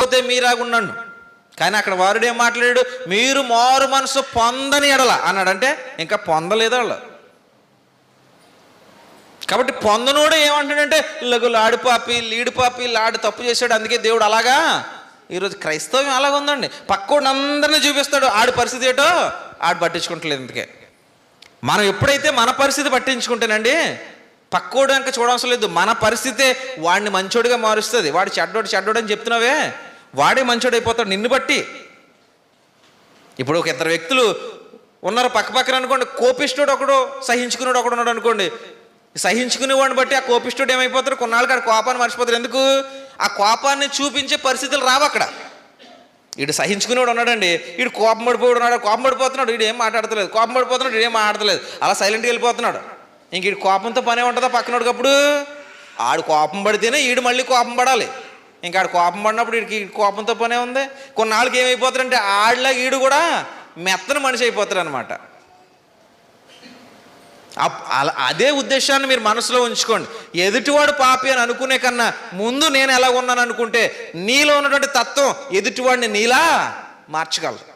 పొందకపోతే మీరాగున్నాను. కానీ అక్కడ వారుడు ఏం మాట్లాడాడు? మీరు మారు మనసు పొందని ఎడల అన్నాడంటే ఇంకా పొందలేదు వాళ్ళు. కాబట్టి పొందనోడు ఏమంటాడంటే లాడు పాపి, లీడు పాపి, లాడు తప్పు చేశాడు, అందుకే దేవుడు అలాగా. ఈరోజు క్రైస్తవం అలాగ ఉందండి. పక్కోడిని అందరినీ చూపిస్తాడు, ఆడి పరిస్థితి ఏటో ఆడు పట్టించుకుంటలేదు. అందుకే మనం ఎప్పుడైతే మన పరిస్థితి పట్టించుకుంటేనండి పక్కోడు ఇంకా చూడవలసిన లేదు. మన పరిస్థితే వాడిని మంచోడిగా మారుస్తుంది. వాడు చెడ్డోడు అని చెప్తున్నావే, వాడే మంచోడు అయిపోతాడు నిన్ను బట్టి. ఇప్పుడు ఒక ఇద్దరు వ్యక్తులు ఉన్నారు పక్కన అనుకోండి, కోపిష్ఠుడు ఒకడు, సహించుకున్నాడు ఒకడు ఉన్నాడు అనుకోండి. సహించుకునేవాడిని బట్టి ఆ కోపిష్ఠుడు ఏమైపోతాడు? కొన్నాళ్ళకి ఆడు కోపాన్ని మర్చిపోతాడు. ఎందుకు? ఆ కోపాన్ని చూపించే పరిస్థితులు రావు అక్కడ. వీడు సహించుకునేవాడు ఉన్నాడండి, వీడు కోపం పడిపోతున్నాడు, వీడు ఏం మాట్లాడతలేదు, కోపం పడిపోతున్నాడు, వీడు ఏం మాట్లాడలేదు, అలా సైలెంట్గా వెళ్ళిపోతున్నాడు. ఇంక వీడి కోపంతో పనే ఉంటుందా పక్కనోడికి? అప్పుడు ఆడు కోపం పడితేనే వీడు మళ్ళీ కోపం పడాలి. ఇంకా ఆడు కోపం పడినప్పుడు వీడికి కోపంతో పనే ఉంది. కొన్నాళ్ళకి ఏమైపోతాడంటే ఆడలా వీడు కూడా మెత్తని మనిషి అయిపోతాడు అనమాట. అదే ఉద్దేశాన్ని మీరు మనసులో ఉంచుకోండి. ఎదుటివాడు పాపి అని అనుకునే కన్నా ముందు నేను ఎలా ఉన్నాను అనుకుంటే నీలో ఉన్నటువంటి తత్వం ఎదుటివాడిని నీలా మార్చగలరు.